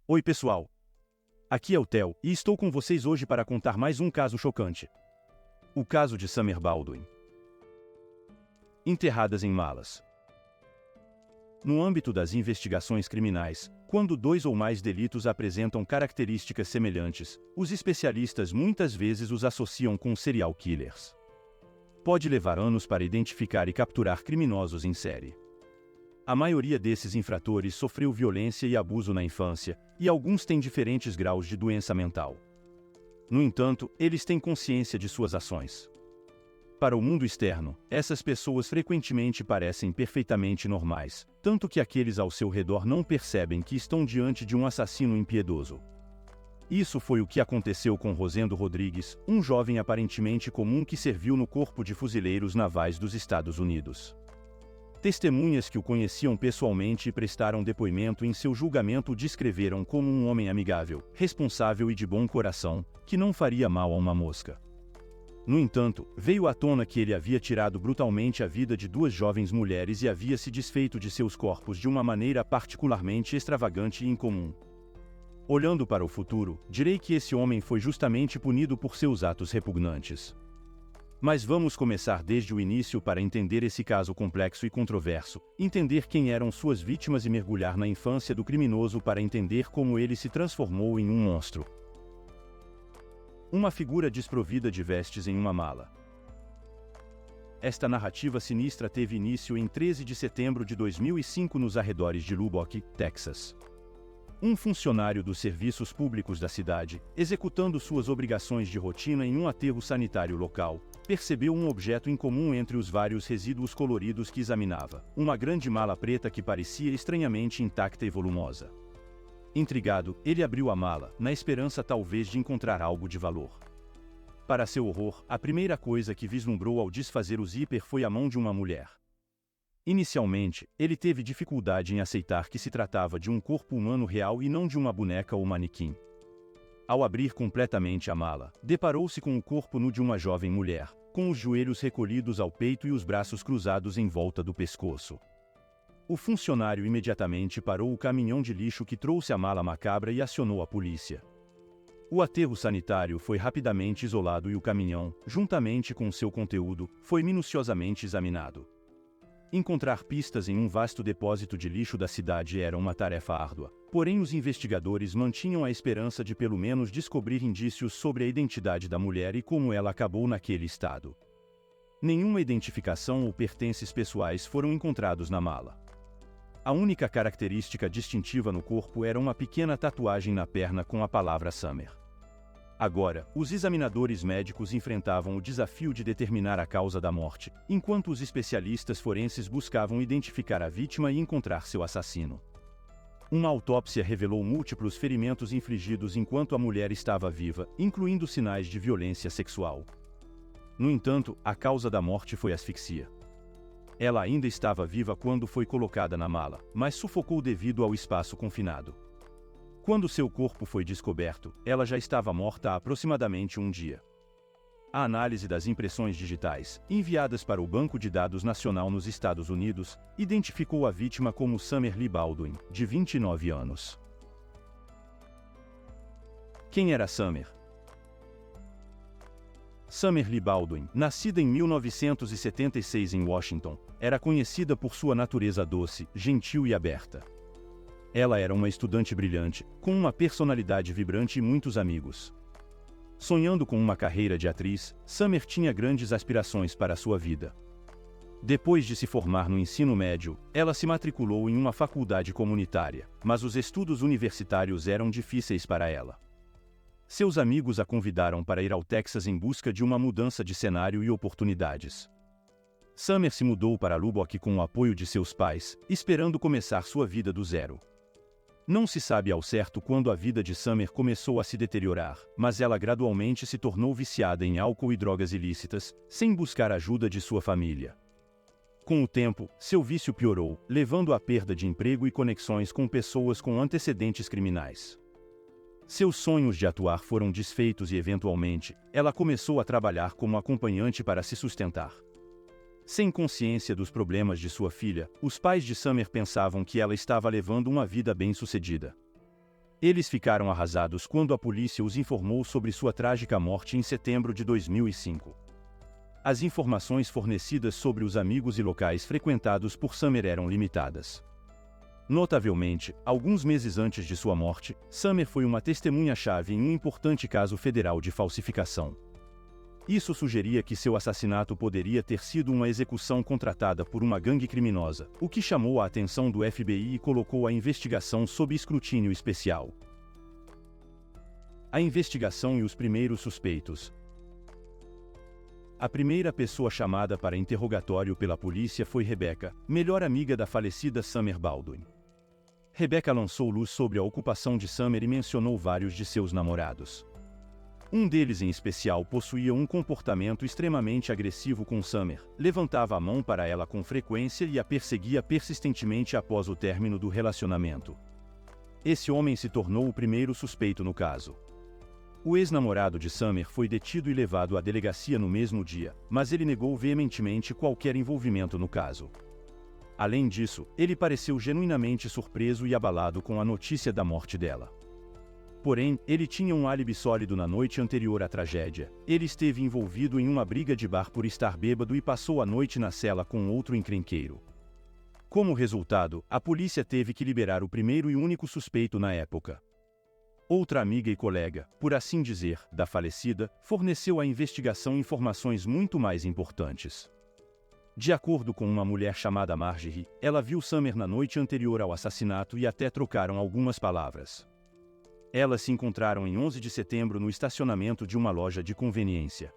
Oi pessoal, aqui é o Theo e estou com vocês hoje para contar mais um caso chocante. O caso de Summer Baldwin. Enterradas em malas. No âmbito das investigações criminais, quando dois ou mais delitos apresentam características semelhantes, os especialistas muitas vezes os associam com serial killers. Pode levar anos para identificar e capturar criminosos em série. A maioria desses infratores sofreu violência e abuso na infância, e alguns têm diferentes graus de doença mental. No entanto, eles têm consciência de suas ações. Para o mundo externo, essas pessoas frequentemente parecem perfeitamente normais, tanto que aqueles ao seu redor não percebem que estão diante de um assassino impiedoso. Isso foi o que aconteceu com Rosendo Rodrigues, um jovem aparentemente comum que serviu no Corpo de Fuzileiros Navais dos Estados Unidos. Testemunhas que o conheciam pessoalmente e prestaram depoimento em seu julgamento o descreveram como um homem amigável, responsável e de bom coração, que não faria mal a uma mosca. No entanto, veio à tona que ele havia tirado brutalmente a vida de duas jovens mulheres e havia se desfeito de seus corpos de uma maneira particularmente extravagante e incomum. Olhando para o futuro, direi que esse homem foi justamente punido por seus atos repugnantes. Mas vamos começar desde o início para entender esse caso complexo e controverso, entender quem eram suas vítimas e mergulhar na infância do criminoso para entender como ele se transformou em um monstro. Uma figura desprovida de vestes em uma mala. Esta narrativa sinistra teve início em 13 de setembro de 2005 nos arredores de Lubbock, Texas. Um funcionário dos serviços públicos da cidade, executando suas obrigações de rotina em um aterro sanitário local, percebeu um objeto incomum entre os vários resíduos coloridos que examinava, uma grande mala preta que parecia estranhamente intacta e volumosa. Intrigado, ele abriu a mala, na esperança talvez de encontrar algo de valor. Para seu horror, a primeira coisa que vislumbrou ao desfazer o zíper foi a mão de uma mulher. Inicialmente, ele teve dificuldade em aceitar que se tratava de um corpo humano real e não de uma boneca ou manequim. Ao abrir completamente a mala, deparou-se com o corpo nu de uma jovem mulher, com os joelhos recolhidos ao peito e os braços cruzados em volta do pescoço. O funcionário imediatamente parou o caminhão de lixo que trouxe a mala macabra e acionou a polícia. O aterro sanitário foi rapidamente isolado e o caminhão, juntamente com seu conteúdo, foi minuciosamente examinado. Encontrar pistas em um vasto depósito de lixo da cidade era uma tarefa árdua, porém os investigadores mantinham a esperança de pelo menos descobrir indícios sobre a identidade da mulher e como ela acabou naquele estado. Nenhuma identificação ou pertences pessoais foram encontrados na mala. A única característica distintiva no corpo era uma pequena tatuagem na perna com a palavra Summer. Agora, os examinadores médicos enfrentavam o desafio de determinar a causa da morte, enquanto os especialistas forenses buscavam identificar a vítima e encontrar seu assassino. Uma autópsia revelou múltiplos ferimentos infligidos enquanto a mulher estava viva, incluindo sinais de violência sexual. No entanto, a causa da morte foi asfixia. Ela ainda estava viva quando foi colocada na mala, mas sufocou devido ao espaço confinado. Quando seu corpo foi descoberto, ela já estava morta há aproximadamente um dia. A análise das impressões digitais, enviadas para o Banco de Dados Nacional nos Estados Unidos, identificou a vítima como Summer Lee Baldwin, de 29 anos. Quem era Summer? Summer Lee Baldwin, nascida em 1976 em Washington, era conhecida por sua natureza doce, gentil e aberta. Ela era uma estudante brilhante, com uma personalidade vibrante e muitos amigos. Sonhando com uma carreira de atriz, Summer tinha grandes aspirações para sua vida. Depois de se formar no ensino médio, ela se matriculou em uma faculdade comunitária, mas os estudos universitários eram difíceis para ela. Seus amigos a convidaram para ir ao Texas em busca de uma mudança de cenário e oportunidades. Summer se mudou para Lubbock com o apoio de seus pais, esperando começar sua vida do zero. Não se sabe ao certo quando a vida de Summer começou a se deteriorar, mas ela gradualmente se tornou viciada em álcool e drogas ilícitas, sem buscar ajuda de sua família. Com o tempo, seu vício piorou, levando à perda de emprego e conexões com pessoas com antecedentes criminais. Seus sonhos de atuar foram desfeitos e, eventualmente, ela começou a trabalhar como acompanhante para se sustentar. Sem consciência dos problemas de sua filha, os pais de Summer pensavam que ela estava levando uma vida bem-sucedida. Eles ficaram arrasados quando a polícia os informou sobre sua trágica morte em setembro de 2005. As informações fornecidas sobre os amigos e locais frequentados por Summer eram limitadas. Notavelmente, alguns meses antes de sua morte, Summer foi uma testemunha-chave em um importante caso federal de falsificação. Isso sugeria que seu assassinato poderia ter sido uma execução contratada por uma gangue criminosa, o que chamou a atenção do FBI e colocou a investigação sob escrutínio especial. A investigação e os primeiros suspeitos. A primeira pessoa chamada para interrogatório pela polícia foi Rebecca, melhor amiga da falecida Summer Baldwin. Rebecca lançou luz sobre a ocupação de Summer e mencionou vários de seus namorados. Um deles em especial possuía um comportamento extremamente agressivo com Summer, levantava a mão para ela com frequência e a perseguia persistentemente após o término do relacionamento. Esse homem se tornou o primeiro suspeito no caso. O ex-namorado de Summer foi detido e levado à delegacia no mesmo dia, mas ele negou veementemente qualquer envolvimento no caso. Além disso, ele pareceu genuinamente surpreso e abalado com a notícia da morte dela. Porém, ele tinha um álibi sólido na noite anterior à tragédia. Ele esteve envolvido em uma briga de bar por estar bêbado e passou a noite na cela com outro encrenqueiro. Como resultado, a polícia teve que liberar o primeiro e único suspeito na época. Outra amiga e colega, por assim dizer, da falecida, forneceu à investigação informações muito mais importantes. De acordo com uma mulher chamada Marjorie, ela viu Summer na noite anterior ao assassinato e até trocaram algumas palavras. Elas se encontraram em 11 de setembro no estacionamento de uma loja de conveniência.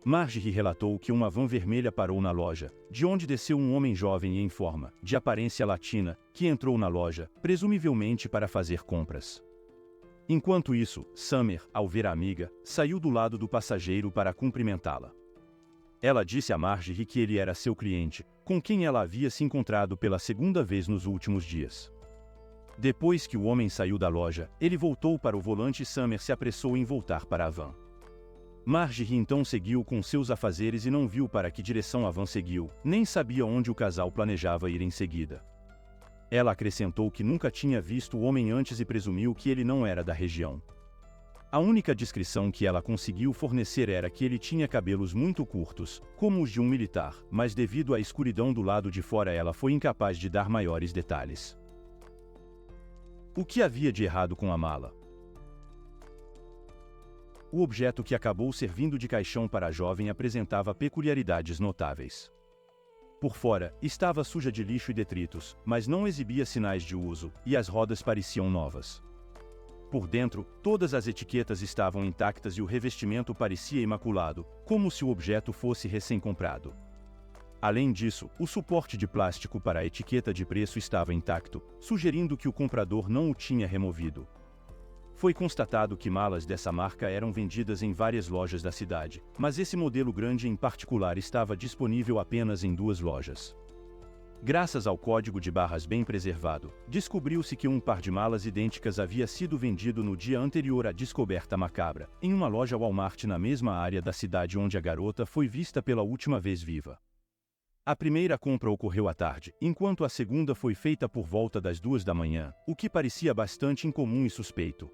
Marjorie relatou que uma van vermelha parou na loja, de onde desceu um homem jovem e em forma, de aparência latina, que entrou na loja, presumivelmente para fazer compras. Enquanto isso, Summer, ao ver a amiga, saiu do lado do passageiro para cumprimentá-la. Ela disse a Marjorie que ele era seu cliente, com quem ela havia se encontrado pela segunda vez nos últimos dias. Depois que o homem saiu da loja, ele voltou para o volante e Summer se apressou em voltar para a van. Marjorie então seguiu com seus afazeres e não viu para que direção a van seguiu, nem sabia onde o casal planejava ir em seguida. Ela acrescentou que nunca tinha visto o homem antes e presumiu que ele não era da região. A única descrição que ela conseguiu fornecer era que ele tinha cabelos muito curtos, como os de um militar, mas devido à escuridão do lado de fora ela foi incapaz de dar maiores detalhes. O que havia de errado com a mala? O objeto que acabou servindo de caixão para a jovem apresentava peculiaridades notáveis. Por fora, estava suja de lixo e detritos, mas não exibia sinais de uso, e as rodas pareciam novas. Por dentro, todas as etiquetas estavam intactas e o revestimento parecia imaculado, como se o objeto fosse recém-comprado. Além disso, o suporte de plástico para a etiqueta de preço estava intacto, sugerindo que o comprador não o tinha removido. Foi constatado que malas dessa marca eram vendidas em várias lojas da cidade, mas esse modelo grande em particular estava disponível apenas em 2 lojas. Graças ao código de barras bem preservado, descobriu-se que um par de malas idênticas havia sido vendido no dia anterior à descoberta macabra, em uma loja Walmart na mesma área da cidade onde a garota foi vista pela última vez viva. A primeira compra ocorreu à tarde, enquanto a segunda foi feita por volta das 2 da manhã, o que parecia bastante incomum e suspeito.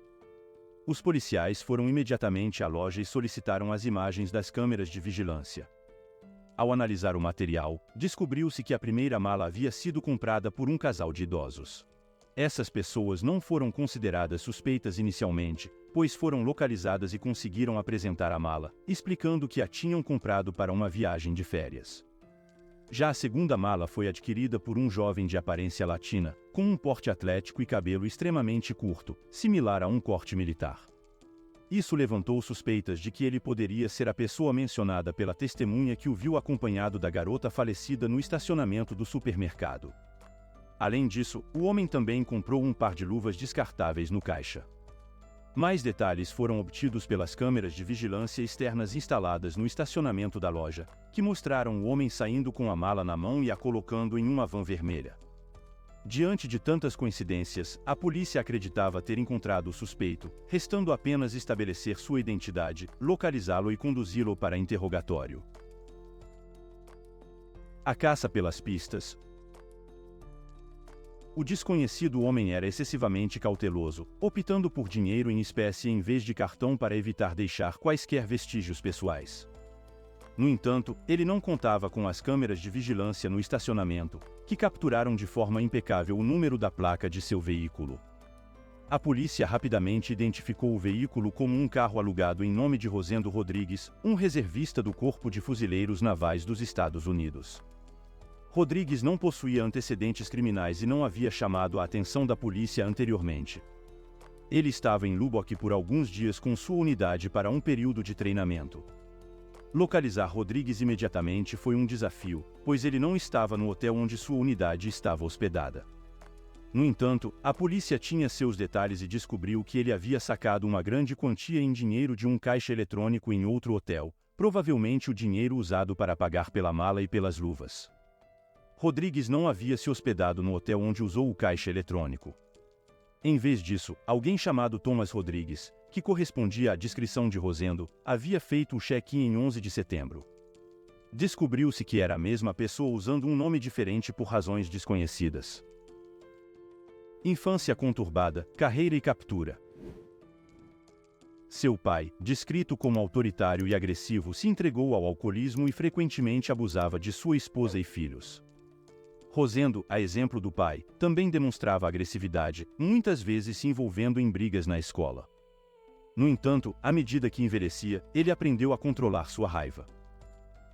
Os policiais foram imediatamente à loja e solicitaram as imagens das câmeras de vigilância. Ao analisar o material, descobriu-se que a primeira mala havia sido comprada por um casal de idosos. Essas pessoas não foram consideradas suspeitas inicialmente, pois foram localizadas e conseguiram apresentar a mala, explicando que a tinham comprado para uma viagem de férias. Já a segunda mala foi adquirida por um jovem de aparência latina, com um porte atlético e cabelo extremamente curto, similar a um corte militar. Isso levantou suspeitas de que ele poderia ser a pessoa mencionada pela testemunha que o viu acompanhado da garota falecida no estacionamento do supermercado. Além disso, o homem também comprou um par de luvas descartáveis no caixa. Mais detalhes foram obtidos pelas câmeras de vigilância externas instaladas no estacionamento da loja, que mostraram o homem saindo com a mala na mão e a colocando em uma van vermelha. Diante de tantas coincidências, a polícia acreditava ter encontrado o suspeito, restando apenas estabelecer sua identidade, localizá-lo e conduzi-lo para interrogatório. A caça pelas pistas. o desconhecido homem era excessivamente cauteloso, optando por dinheiro em espécie em vez de cartão para evitar deixar quaisquer vestígios pessoais. No entanto, ele não contava com as câmeras de vigilância no estacionamento, que capturaram de forma impecável o número da placa de seu veículo. A polícia rapidamente identificou o veículo como um carro alugado em nome de Rosendo Rodrigues, um reservista do Corpo de Fuzileiros Navais dos Estados Unidos. Rodrigues não possuía antecedentes criminais e não havia chamado a atenção da polícia anteriormente. Ele estava em Lubbock por alguns dias com sua unidade para um período de treinamento. Localizar Rodrigues imediatamente foi um desafio, pois ele não estava no hotel onde sua unidade estava hospedada. No entanto, a polícia tinha seus detalhes e descobriu que ele havia sacado uma grande quantia em dinheiro de um caixa eletrônico em outro hotel, provavelmente o dinheiro usado para pagar pela mala e pelas luvas. Rodrigues não havia se hospedado no hotel onde usou o caixa eletrônico. Em vez disso, alguém chamado Thomas Rodrigues, que correspondia à descrição de Rosendo, havia feito o check-in em 11 de setembro. Descobriu-se que era a mesma pessoa usando um nome diferente por razões desconhecidas. Infância conturbada, carreira e captura. Seu pai, descrito como autoritário e agressivo, se entregou ao alcoolismo e frequentemente abusava de sua esposa e filhos. Rosendo, a exemplo do pai, também demonstrava agressividade, muitas vezes se envolvendo em brigas na escola. No entanto, à medida que envelhecia, ele aprendeu a controlar sua raiva.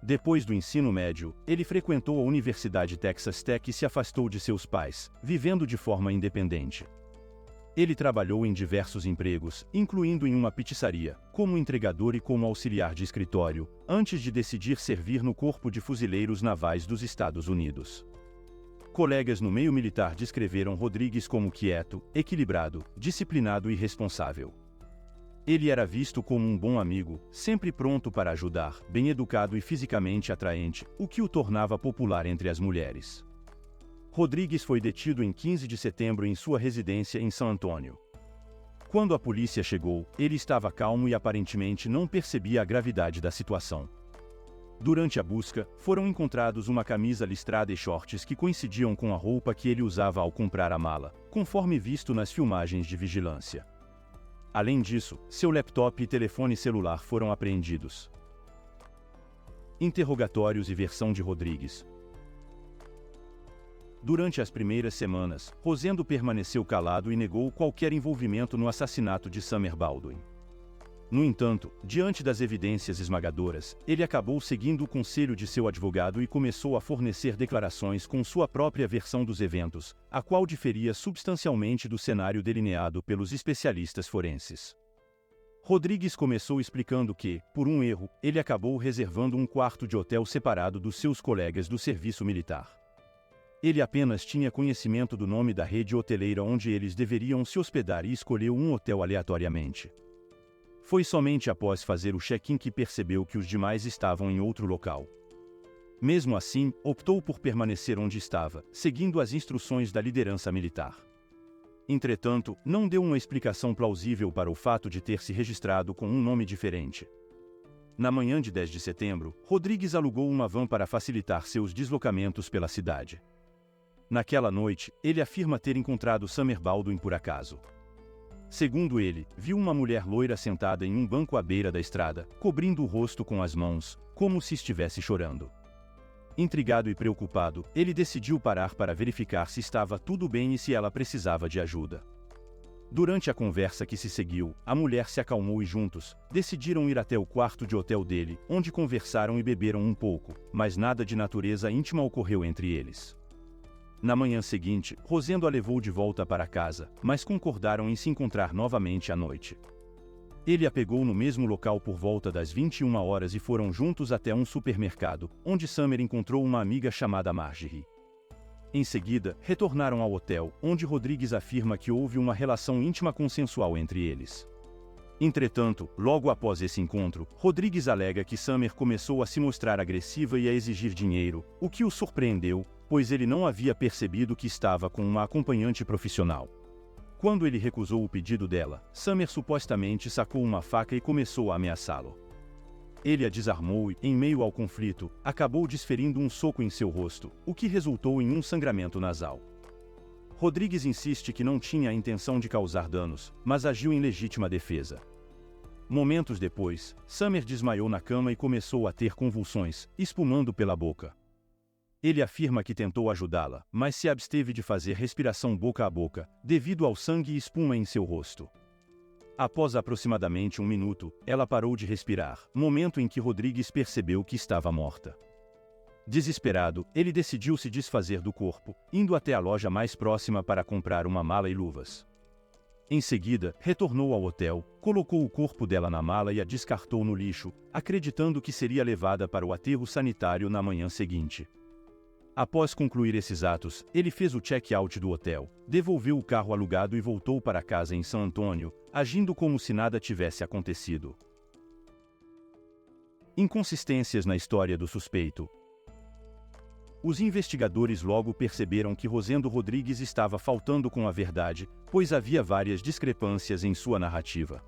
Depois do ensino médio, ele frequentou a Universidade Texas Tech e se afastou de seus pais, vivendo de forma independente. Ele trabalhou em diversos empregos, incluindo em uma pizzaria, como entregador e como auxiliar de escritório, antes de decidir servir no Corpo de Fuzileiros Navais dos Estados Unidos. Colegas no meio militar descreveram Rodrigues como quieto, equilibrado, disciplinado e responsável. Ele era visto como um bom amigo, sempre pronto para ajudar, bem educado e fisicamente atraente, o que o tornava popular entre as mulheres. Rodrigues foi detido em 15 de setembro em sua residência em San Antônio. Quando a polícia chegou, ele estava calmo e aparentemente não percebia a gravidade da situação. Durante a busca, foram encontrados uma camisa listrada e shorts que coincidiam com a roupa que ele usava ao comprar a mala, conforme visto nas filmagens de vigilância. Além disso, seu laptop e telefone celular foram apreendidos. Interrogatórios e versão de Rodrigues. Durante as primeiras semanas, Rosendo permaneceu calado e negou qualquer envolvimento no assassinato de Summer Baldwin. No entanto, diante das evidências esmagadoras, ele acabou seguindo o conselho de seu advogado e começou a fornecer declarações com sua própria versão dos eventos, a qual diferia substancialmente do cenário delineado pelos especialistas forenses. Rodrigues começou explicando que, por um erro, ele acabou reservando um quarto de hotel separado dos seus colegas do serviço militar. Ele apenas tinha conhecimento do nome da rede hoteleira onde eles deveriam se hospedar e escolheu um hotel aleatoriamente. Foi somente após fazer o check-in que percebeu que os demais estavam em outro local. Mesmo assim, optou por permanecer onde estava, seguindo as instruções da liderança militar. Entretanto, não deu uma explicação plausível para o fato de ter se registrado com um nome diferente. Na manhã de 10 de setembro, Rodrigues alugou uma van para facilitar seus deslocamentos pela cidade. Naquela noite, ele afirma ter encontrado Summer Baldwin por acaso. Segundo ele, viu uma mulher loira sentada em um banco à beira da estrada, cobrindo o rosto com as mãos, como se estivesse chorando. Intrigado e preocupado, ele decidiu parar para verificar se estava tudo bem e se ela precisava de ajuda. Durante a conversa que se seguiu, a mulher se acalmou e juntos, decidiram ir até o quarto de hotel dele, onde conversaram e beberam um pouco, mas nada de natureza íntima ocorreu entre eles. Na manhã seguinte, Rosendo a levou de volta para casa, mas concordaram em se encontrar novamente à noite. Ele a pegou no mesmo local por volta das 21 horas e foram juntos até um supermercado, onde Summer encontrou uma amiga chamada Marjorie. Em seguida, retornaram ao hotel, onde Rodrigues afirma que houve uma relação íntima consensual entre eles. Entretanto, logo após esse encontro, Rodrigues alega que Summer começou a se mostrar agressiva e a exigir dinheiro, o que o surpreendeu, pois ele não havia percebido que estava com uma acompanhante profissional. Quando ele recusou o pedido dela, Summer supostamente sacou uma faca e começou a ameaçá-lo. Ele a desarmou e, em meio ao conflito, acabou desferindo um soco em seu rosto, o que resultou em um sangramento nasal. Rodrigues insiste que não tinha a intenção de causar danos, mas agiu em legítima defesa. Momentos depois, Summer desmaiou na cama e começou a ter convulsões, espumando pela boca. Ele afirma que tentou ajudá-la, mas se absteve de fazer respiração boca a boca, devido ao sangue e espuma em seu rosto. Após aproximadamente 1 minuto, ela parou de respirar, momento em que Rodrigues percebeu que estava morta. Desesperado, ele decidiu se desfazer do corpo, indo até a loja mais próxima para comprar uma mala e luvas. Em seguida, retornou ao hotel, colocou o corpo dela na mala e a descartou no lixo, acreditando que seria levada para o aterro sanitário na manhã seguinte. Após concluir esses atos, ele fez o check-out do hotel, devolveu o carro alugado e voltou para casa em San Antônio, agindo como se nada tivesse acontecido. Inconsistências na história do suspeito. Os investigadores logo perceberam que Rosendo Rodrigues estava faltando com a verdade, pois havia várias discrepâncias em sua narrativa.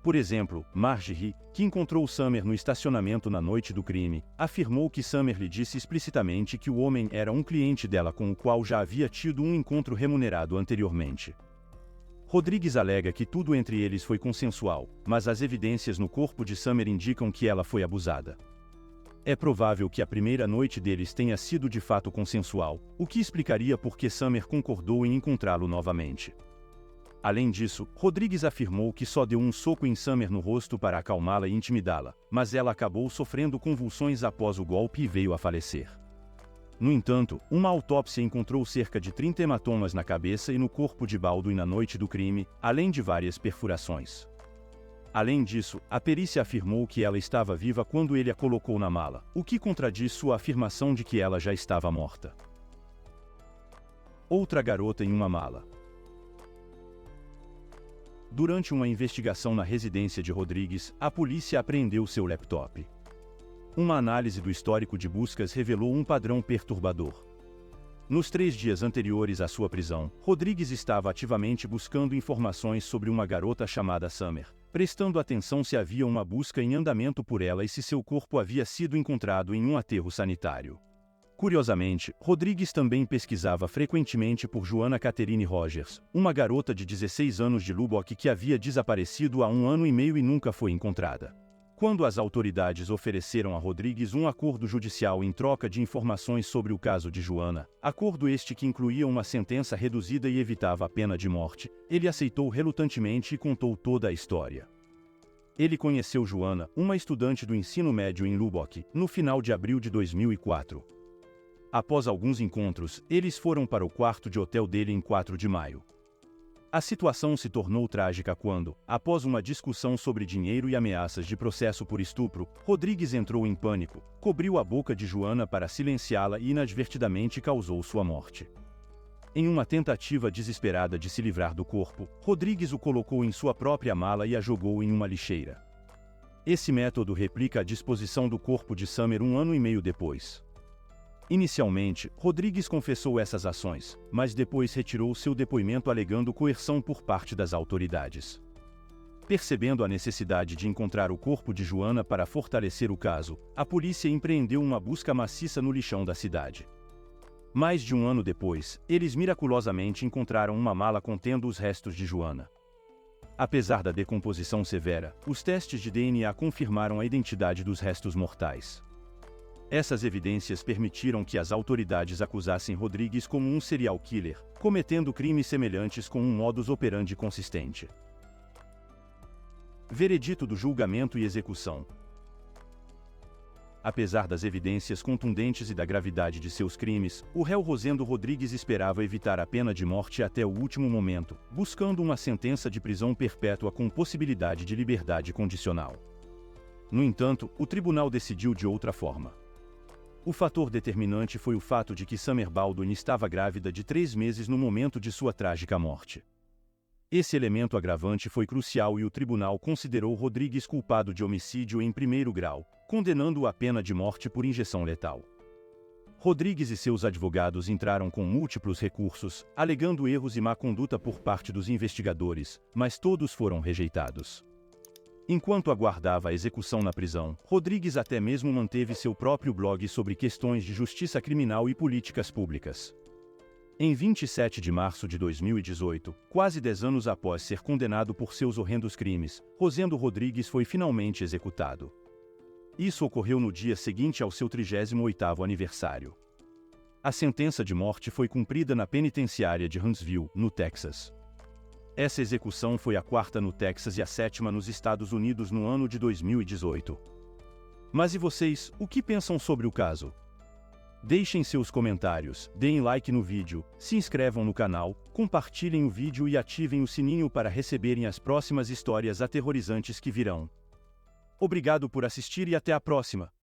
Por exemplo, Marjorie, que encontrou Summer no estacionamento na noite do crime, afirmou que Summer lhe disse explicitamente que o homem era um cliente dela com o qual já havia tido um encontro remunerado anteriormente. Rodrigues alega que tudo entre eles foi consensual, mas as evidências no corpo de Summer indicam que ela foi abusada. É provável que a primeira noite deles tenha sido de fato consensual, o que explicaria por que Summer concordou em encontrá-lo novamente. Além disso, Rodrigues afirmou que só deu um soco em Summer no rosto para acalmá-la e intimidá-la, mas ela acabou sofrendo convulsões após o golpe e veio a falecer. No entanto, uma autópsia encontrou cerca de 30 hematomas na cabeça e no corpo de Baldwin na noite do crime, além de várias perfurações. Além disso, a perícia afirmou que ela estava viva quando ele a colocou na mala, o que contradiz sua afirmação de que ela já estava morta. Outra garota em uma mala. Durante uma investigação na residência de Rodrigues, a polícia apreendeu seu laptop. Uma análise do histórico de buscas revelou um padrão perturbador. Nos 3 dias anteriores à sua prisão, Rodrigues estava ativamente buscando informações sobre uma garota chamada Summer, prestando atenção se havia uma busca em andamento por ela e se seu corpo havia sido encontrado em um aterro sanitário. Curiosamente, Rodrigues também pesquisava frequentemente por Joanna Catherine Rogers, uma garota de 16 anos de Lubbock que havia desaparecido há 1 ano e meio e nunca foi encontrada. Quando as autoridades ofereceram a Rodrigues um acordo judicial em troca de informações sobre o caso de Joanna, acordo este que incluía uma sentença reduzida e evitava a pena de morte, ele aceitou relutantemente e contou toda a história. Ele conheceu Joanna, uma estudante do ensino médio em Lubbock, no final de abril de 2004. Após alguns encontros, eles foram para o quarto de hotel dele em 4 de maio. A situação se tornou trágica quando, após uma discussão sobre dinheiro e ameaças de processo por estupro, Rodrigues entrou em pânico, cobriu a boca de Joanna para silenciá-la e inadvertidamente causou sua morte. Em uma tentativa desesperada de se livrar do corpo, Rodrigues o colocou em sua própria mala e a jogou em uma lixeira. Esse método replica a disposição do corpo de Summer 1 ano e meio depois. Inicialmente, Rodrigues confessou essas ações, mas depois retirou seu depoimento alegando coerção por parte das autoridades. Percebendo a necessidade de encontrar o corpo de Joanna para fortalecer o caso, a polícia empreendeu uma busca maciça no lixão da cidade. Mais de 1 ano depois, eles miraculosamente encontraram uma mala contendo os restos de Joanna. Apesar da decomposição severa, os testes de DNA confirmaram a identidade dos restos mortais. Essas evidências permitiram que as autoridades acusassem Rodrigues como um serial killer, cometendo crimes semelhantes com um modus operandi consistente. Veredito do julgamento e execução. Apesar das evidências contundentes e da gravidade de seus crimes, o réu Rosendo Rodrigues esperava evitar a pena de morte até o último momento, buscando uma sentença de prisão perpétua com possibilidade de liberdade condicional. No entanto, o tribunal decidiu de outra forma. O fator determinante foi o fato de que Summer Baldwin estava grávida de 3 meses no momento de sua trágica morte. Esse elemento agravante foi crucial e o tribunal considerou Rodrigues culpado de homicídio em 1º grau, condenando-o à pena de morte por injeção letal. Rodrigues e seus advogados entraram com múltiplos recursos, alegando erros e má conduta por parte dos investigadores, mas todos foram rejeitados. Enquanto aguardava a execução na prisão, Rodrigues até mesmo manteve seu próprio blog sobre questões de justiça criminal e políticas públicas. Em 27 de março de 2018, quase 10 anos após ser condenado por seus horrendos crimes, Rosendo Rodrigues foi finalmente executado. Isso ocorreu no dia seguinte ao seu 38º aniversário. A sentença de morte foi cumprida na penitenciária de Huntsville, no Texas. Essa execução foi a 4ª no Texas e a 7ª nos Estados Unidos no ano de 2018. Mas e vocês, o que pensam sobre o caso? Deixem seus comentários, deem like no vídeo, se inscrevam no canal, compartilhem o vídeo e ativem o sininho para receberem as próximas histórias aterrorizantes que virão. Obrigado por assistir e até a próxima!